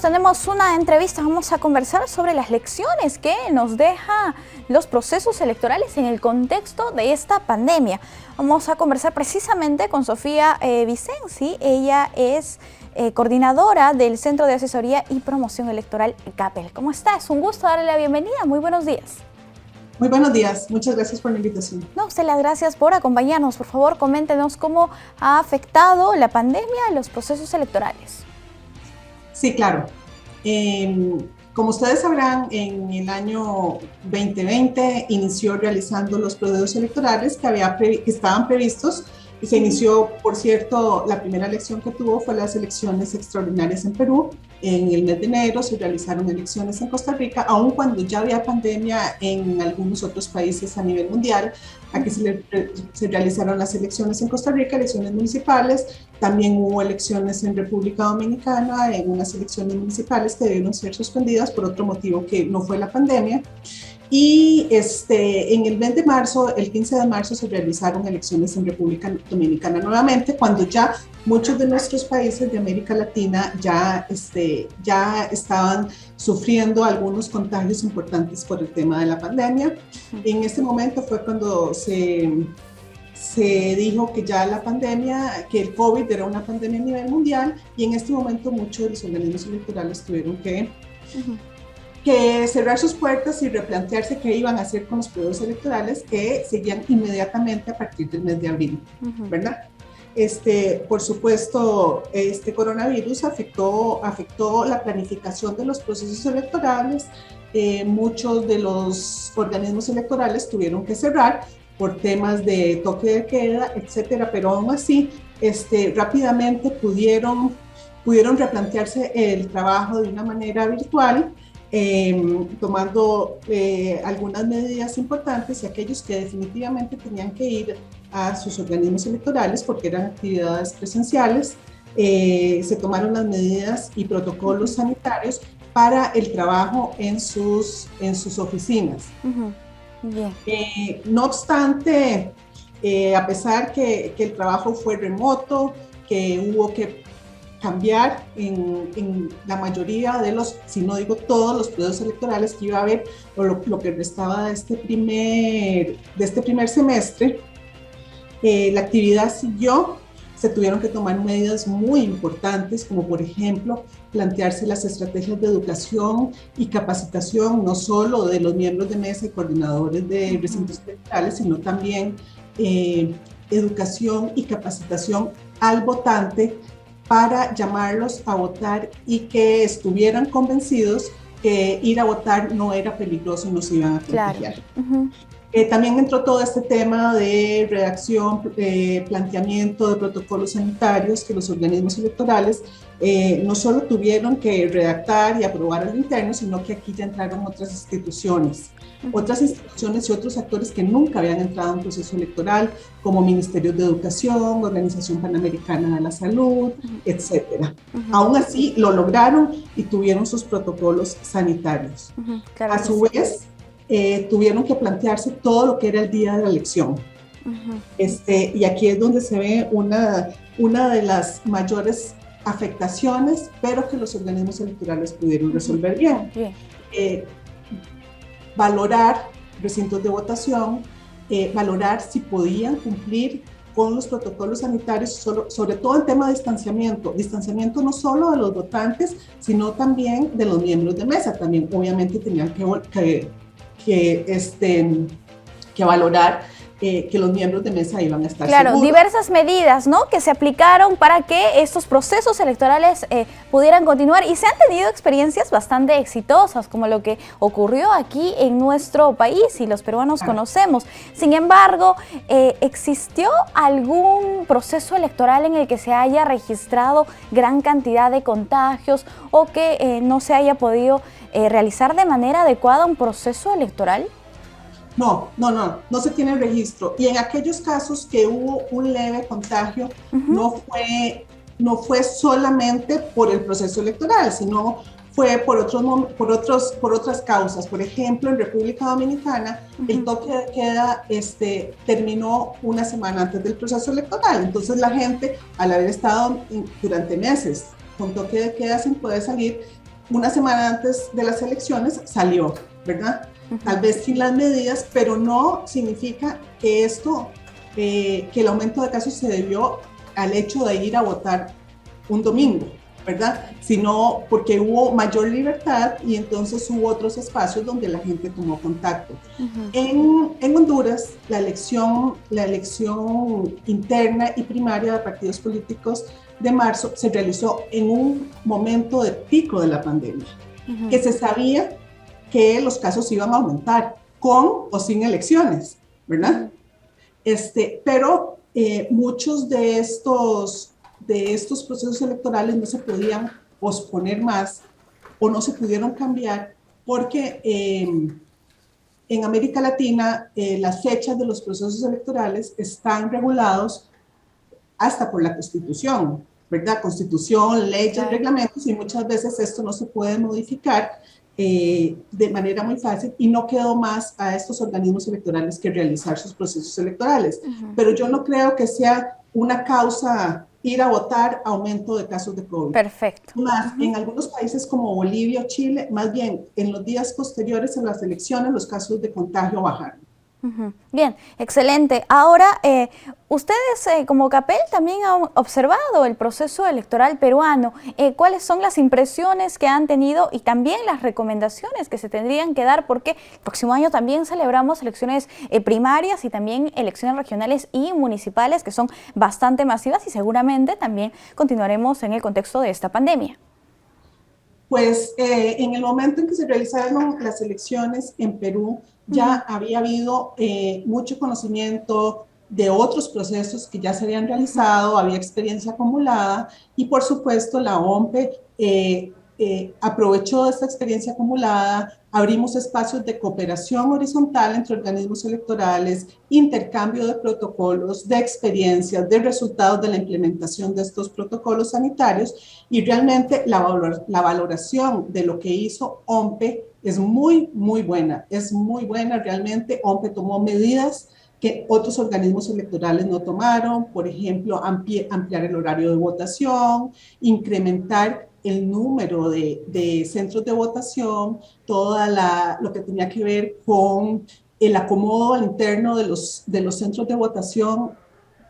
tenemos una entrevista, vamos a conversar sobre las lecciones que nos deja los procesos electorales en el contexto de esta pandemia. Vamos a conversar precisamente con Sofía Vicenzi, ella es coordinadora del Centro de Asesoría y Promoción Electoral CAPEL. ¿Cómo está? Es un gusto darle la bienvenida, muy buenos días. Muy buenos días, muchas gracias por la invitación. No, usted las gracias por acompañarnos. Por favor, coméntenos cómo ha afectado la pandemia a los procesos electorales. Sí, claro. Como ustedes sabrán, en el año 2020 inició realizando los procesos electorales que estaban previstos. Y se inició, por cierto, la primera elección que tuvo fue las elecciones extraordinarias en Perú. En el mes de enero se realizaron elecciones en Costa Rica, aun cuando ya había pandemia en algunos otros países a nivel mundial. Aquí se realizaron las elecciones en Costa Rica, elecciones municipales. También hubo elecciones en República Dominicana, en unas elecciones municipales que debieron ser suspendidas por otro motivo que no fue la pandemia. Y en el mes de marzo, el 15 de marzo, se realizaron elecciones en República Dominicana nuevamente, cuando ya muchos de nuestros países de América Latina ya estaban sufriendo algunos contagios importantes por el tema de la pandemia. En este momento fue cuando se dijo que ya la pandemia, que el COVID era una pandemia a nivel mundial, y en este momento muchos de los organismos electorales tuvieron que cerrar sus puertas y replantearse qué iban a hacer con los procesos electorales que seguían inmediatamente a partir del mes de abril, ¿verdad? Por supuesto, este coronavirus afectó la planificación de los procesos electorales. Muchos de los organismos electorales tuvieron que cerrar por temas de toque de queda, etcétera, pero aún así rápidamente pudieron replantearse el trabajo de una manera virtual, tomando algunas medidas importantes, y aquellos que definitivamente tenían que ir a sus organismos electorales porque eran actividades presenciales, se tomaron las medidas y protocolos sanitarios para el trabajo en sus oficinas. No obstante, a pesar que el trabajo fue remoto, que hubo que cambiar en la mayoría de los, si no digo todos los procesos electorales que iba a haber, o lo que restaba de este primer semestre, la actividad siguió. Se tuvieron que tomar medidas muy importantes, como por ejemplo plantearse las estrategias de educación y capacitación, no solo de los miembros de mesa y coordinadores de recintos electorales, sino también educación y capacitación al votante, para llamarlos a votar y que estuvieran convencidos que ir a votar no era peligroso y no se iban a contagiar. Claro. También entró todo este tema de redacción, planteamiento de protocolos sanitarios que los organismos electorales no solo tuvieron que redactar y aprobar al interno, sino que aquí ya entraron otras instituciones y otros actores que nunca habían entrado en un proceso electoral, como Ministerios de Educación, Organización Panamericana de la Salud, etcétera. Aún así, lo lograron y tuvieron sus protocolos sanitarios. Claro, a su vez, tuvieron que plantearse todo lo que era el día de la elección. Y aquí es donde se ve una de las mayores afectaciones, pero que los organismos electorales pudieron resolver bien. Valorar recintos de votación, valorar si podían cumplir con los protocolos sanitarios, sobre todo el tema de distanciamiento no solo de los votantes, sino también de los miembros de mesa. También obviamente tenían que valorar que los miembros de mesa iban a estar seguros. Diversas medidas, ¿no?, que se aplicaron para que estos procesos electorales pudieran continuar, y se han tenido experiencias bastante exitosas, como lo que ocurrió aquí en nuestro país y los peruanos conocemos. Sin embargo, ¿existió algún proceso electoral en el que se haya registrado gran cantidad de contagios o que no se haya podido realizar de manera adecuada un proceso electoral? No se tiene registro. Y en aquellos casos que hubo un leve contagio, no fue solamente por el proceso electoral, sino fue por otras causas. Por ejemplo, en República Dominicana, el toque de queda terminó una semana antes del proceso electoral. Entonces la gente, al haber estado durante meses con toque de queda sin poder salir, una semana antes de las elecciones salió, ¿verdad? Tal vez sin las medidas, pero no significa que que el aumento de casos se debió al hecho de ir a votar un domingo, ¿verdad? Sino porque hubo mayor libertad y entonces hubo otros espacios donde la gente tomó contacto. En Honduras, la elección interna y primaria de partidos políticos de marzo se realizó en un momento de pico de la pandemia, que se sabía que los casos iban a aumentar con o sin elecciones, ¿verdad? Pero muchos de estos procesos electorales no se podían posponer más o no se pudieron cambiar porque en América Latina las fechas de los procesos electorales están regulados hasta por la Constitución, ¿verdad? Constitución, leyes, reglamentos, y muchas veces esto no se puede modificar de manera muy fácil y no quedó más a estos organismos electorales que realizar sus procesos electorales. Pero yo no creo que sea una causa ir a votar aumento de casos de COVID. Perfecto. Más, en algunos países como Bolivia o Chile, más bien en los días posteriores a las elecciones los casos de contagio bajaron. Bien, excelente. Ahora, ustedes como CAPEL también han observado el proceso electoral peruano. ¿Cuáles son las impresiones que han tenido y también las recomendaciones que se tendrían que dar? Porque el próximo año también celebramos elecciones primarias y también elecciones regionales y municipales que son bastante masivas y seguramente también continuaremos en el contexto de esta pandemia. Pues en el momento en que se realizaron las elecciones en Perú, ya había habido mucho conocimiento de otros procesos que ya se habían realizado, había experiencia acumulada y por supuesto la OMPE aprovechó esta experiencia acumulada, abrimos espacios de cooperación horizontal entre organismos electorales, intercambio de protocolos, de experiencias, de resultados de la implementación de estos protocolos sanitarios y realmente la valoración de lo que hizo OMPE es muy buena realmente. OMPE tomó medidas que otros organismos electorales no tomaron, por ejemplo, ampliar el horario de votación, incrementar el número de centros de votación, lo que tenía que ver con el acomodo al interno de los centros de votación,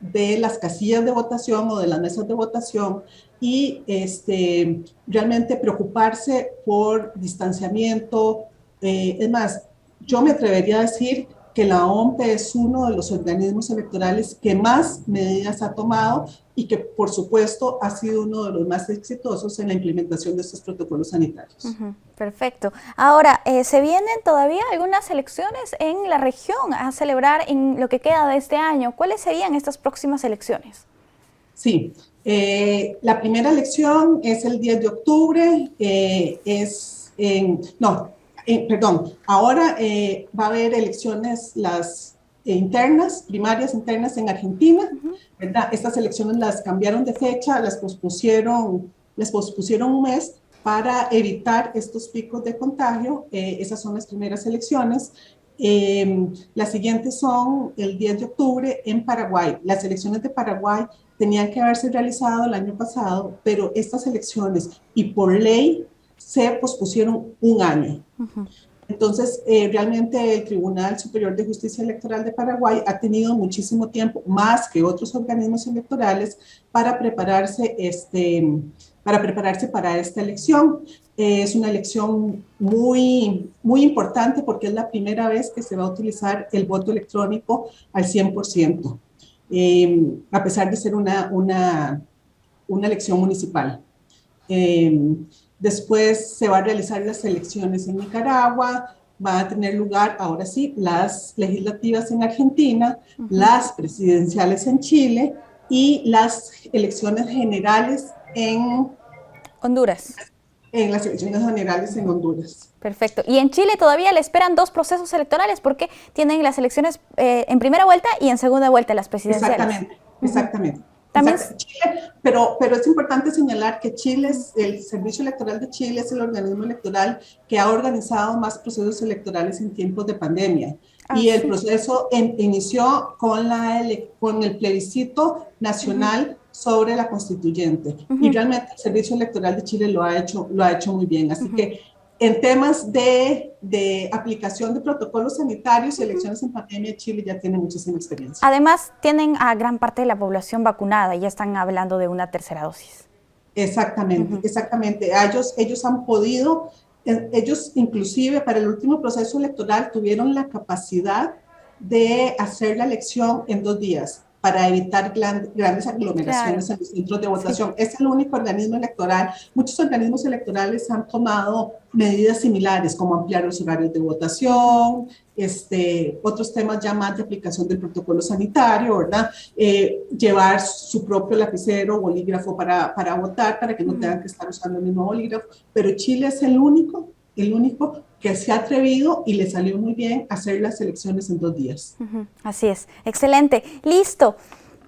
de las casillas de votación o de las mesas de votación y realmente preocuparse por distanciamiento. Es más, yo me atrevería a decir que la OMPE es uno de los organismos electorales que más medidas ha tomado y que, por supuesto, ha sido uno de los más exitosos en la implementación de estos protocolos sanitarios. Perfecto. Ahora, ¿se vienen todavía algunas elecciones en la región a celebrar en lo que queda de este año? ¿Cuáles serían estas próximas elecciones? Sí, la primera elección es el 10 de octubre, ahora va a haber elecciones primarias internas en Argentina, ¿verdad? Estas elecciones las cambiaron de fecha, les pospusieron un mes para evitar estos picos de contagio. Esas son las primeras elecciones. Las siguientes son el 10 de octubre en Paraguay. Las elecciones de Paraguay tenían que haberse realizado el año pasado, pero estas elecciones y por ley se pospusieron un año. Entonces, realmente el Tribunal Superior de Justicia Electoral de Paraguay ha tenido muchísimo tiempo, más que otros organismos electorales, para prepararse para esta elección. Es una elección muy importante porque es la primera vez que se va a utilizar el voto electrónico al 100%, a pesar de ser una elección municipal. Después se van a realizar las elecciones en Nicaragua, van a tener lugar, ahora sí, las legislativas en Argentina, las presidenciales en Chile y las elecciones generales en Honduras. En las elecciones generales en Honduras. Perfecto. Y en Chile todavía le esperan 2 procesos electorales porque tienen las elecciones en primera vuelta y en segunda vuelta las presidenciales. Exactamente. También... Chile, pero es importante señalar que Chile, el Servicio Electoral de Chile es el organismo electoral que ha organizado más procesos electorales en tiempos de pandemia. Y el proceso inició con el plebiscito nacional sobre la constituyente. Y realmente el Servicio Electoral de Chile lo ha hecho muy bien. Así que en temas de aplicación de protocolos sanitarios y elecciones en pandemia, Chile ya tiene muchísima experiencia. Además, tienen a gran parte de la población vacunada y ya están hablando de una tercera dosis. Exactamente, exactamente. Ellos han podido, ellos inclusive para el último proceso electoral tuvieron la capacidad de hacer la elección en 2 días para evitar grandes aglomeraciones en los centros de votación. Es el único organismo electoral. Muchos organismos electorales han tomado medidas similares, como ampliar los horarios de votación, otros temas ya más de aplicación del protocolo sanitario, ¿verdad? Llevar su propio lapicero o bolígrafo para votar, para que no tengan que estar usando el mismo bolígrafo. Pero Chile es el único que se ha atrevido y le salió muy bien hacer las elecciones en 2 días. Así es, excelente, listo.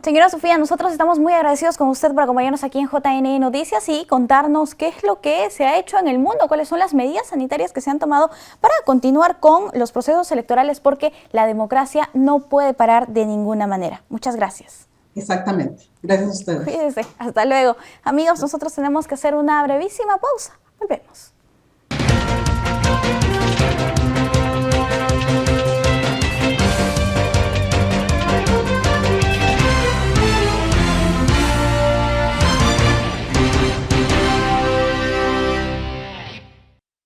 Señora Sofía, nosotros estamos muy agradecidos con usted por acompañarnos aquí en JN Noticias y contarnos qué es lo que se ha hecho en el mundo, cuáles son las medidas sanitarias que se han tomado para continuar con los procesos electorales, porque la democracia no puede parar de ninguna manera. Muchas gracias. Exactamente. Gracias a ustedes. Cuídense. Hasta luego. Amigos, nosotros tenemos que hacer una brevísima pausa. Volvemos.